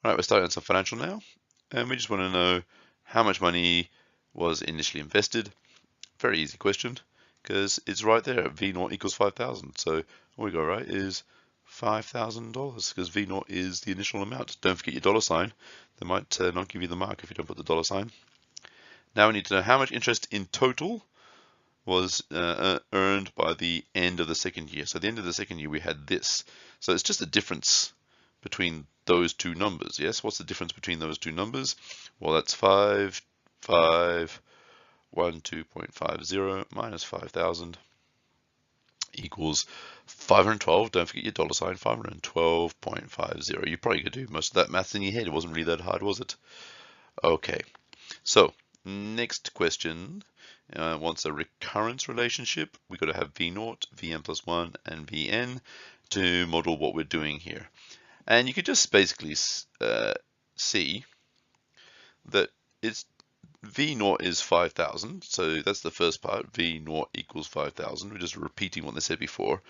All right, we're starting on some financial now, and we just want to know how much money was initially invested. Very easy question, because it's right there. V0 equals 5,000. So all we got right is $5,000, because V0 is the initial amount. Don't forget your dollar sign. They might not give you the mark if you don't put the dollar sign. Now we need to know how much interest in total was earned by the end of the second year. So at the end of the second year, we had this. So it's just a difference between those two numbers. Yes, what's the difference between those two numbers? Well, that's 5,512.50 minus 5,000 equals 512. Don't forget your dollar sign. 512.50. You probably could do most of that math in your head. It wasn't really that hard, was it? Okay. So next question wants a recurrence relationship. We've got to have V0, Vn plus 1, and Vn to model what we're doing here. And you could just basically see that it's V0 is 5,000. So that's the first part. V0 equals 5,000. We're just repeating what they said before.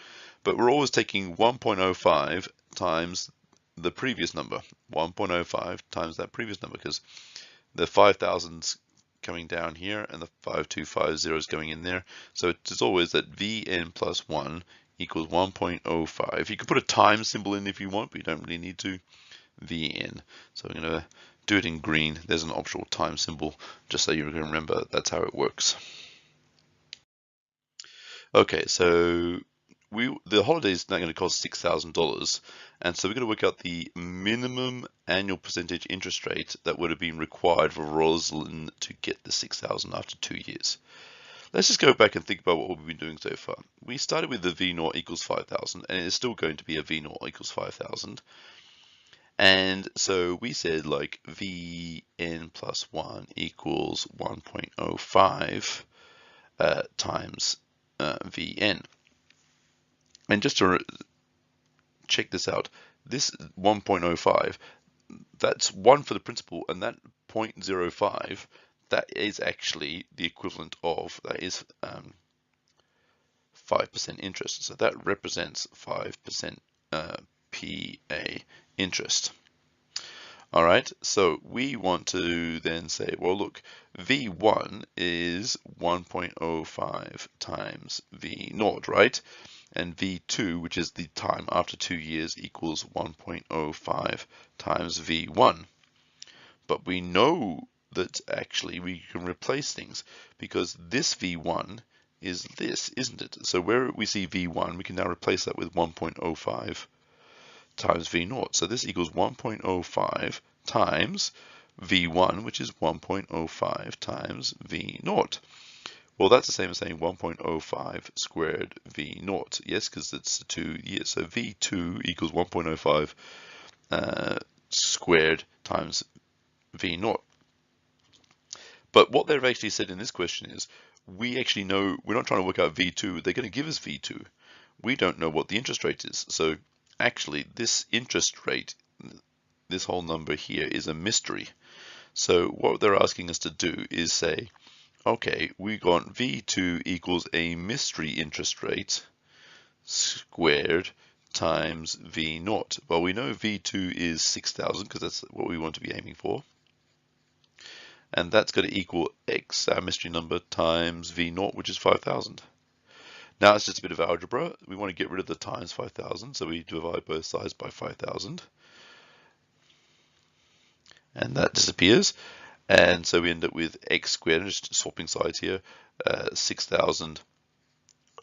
But we're always taking 1.05 times the previous number. 1.05 times that previous number, because the 5,000's coming down here and the 5250 is going in there. So it's always that Vn plus 1 equals 1.05. You can put a time symbol in if you want, but you don't really need to. Vn. So we're going to do it in green. There's an optional time symbol, just so you can remember that's how it works. Okay, so the holiday is now going to cost $6,000, and so we're going to work out the minimum annual percentage interest rate that would have been required for Rosalind to get the 6,000 after 2 years. Let's just go back and think about what we've been doing so far. We started with the V0 equals 5,000, and it's still going to be a V0 equals 5,000. And so we said like Vn plus 1 equals 1.05 times Vn. And just to check this out, this 1.05, that's 1 for the principal, and that 0.05, that is actually the equivalent of, that is 5% interest. So that represents 5% PA interest. All right, so we want to then say, well, look, V1 is 1.05 times V0, right? And V2, which is the time after 2 years, equals 1.05 times V1. But we know that actually we can replace things, because this V1 is this, isn't it? So where we see V1, we can now replace that with 1.05 times V0. So this equals 1.05 times V1, which is 1.05 times V0. Well, that's the same as saying 1.05 squared V0. Yes, because it's 2 years. So V2 equals 1.05 squared times V0. But what they've actually said in this question is, we actually know, we're not trying to work out V2, they're going to give us V2. We don't know what the interest rate is. So actually, this interest rate, this whole number here, is a mystery. So what they're asking us to do is say, okay, we got V2 equals a mystery interest rate squared times V0. Well, we know V2 is 6,000 because that's what we want to be aiming for. And that's going to equal X, our mystery number, times V0, which is 5,000. Now it's just a bit of algebra. We want to get rid of the times 5,000, so we divide both sides by 5,000. And that disappears. And so we end up with X squared, just swapping sides here, 6,000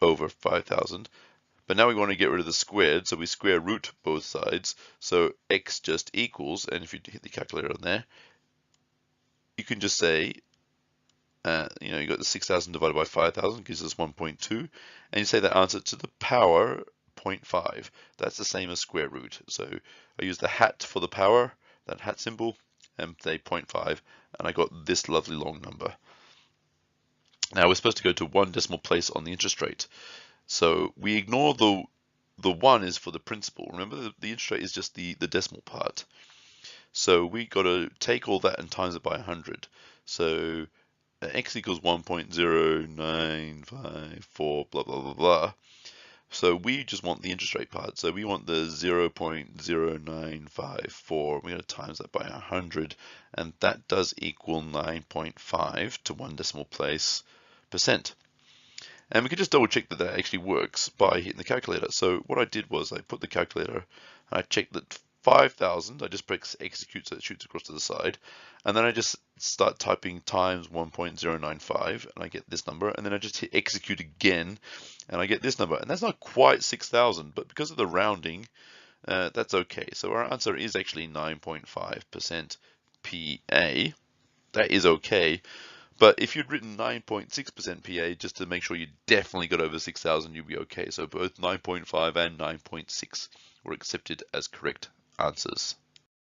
over 5,000. But now we want to get rid of the squared, so we square root both sides. So X just equals, and if you hit the calculator on there, you can just say, you got the 6,000 divided by 5,000 gives us 1.2, and you say that answer to the power 0.5. That's the same as square root. So I use the hat for the power, that hat symbol, and say 0.5, and I got this lovely long number. Now we're supposed to go to one decimal place on the interest rate. So we ignore the 1 is for the principal. Remember, the interest rate is just the decimal part. So we got to take all that and times it by 100. So X equals 1.0954, blah, blah, blah, blah. So we just want the interest rate part. So we want the 0.0954. We're going to times that by 100, and that does equal 9.5 to 1 decimal place percent. And we can just double check that that actually works by hitting the calculator. So what I did was I put the calculator and I checked that 5,000, I just press execute so it shoots across to the side. And then I just start typing times 1.095 and I get this number. And then I just hit execute again and I get this number. And that's not quite 6,000, but because of the rounding, that's okay. So our answer is actually 9.5% PA. That is okay. But if you'd written 9.6% PA just to make sure you definitely got over 6,000, you'd be okay. So both 9.5 and 9.6 were accepted as correct answers.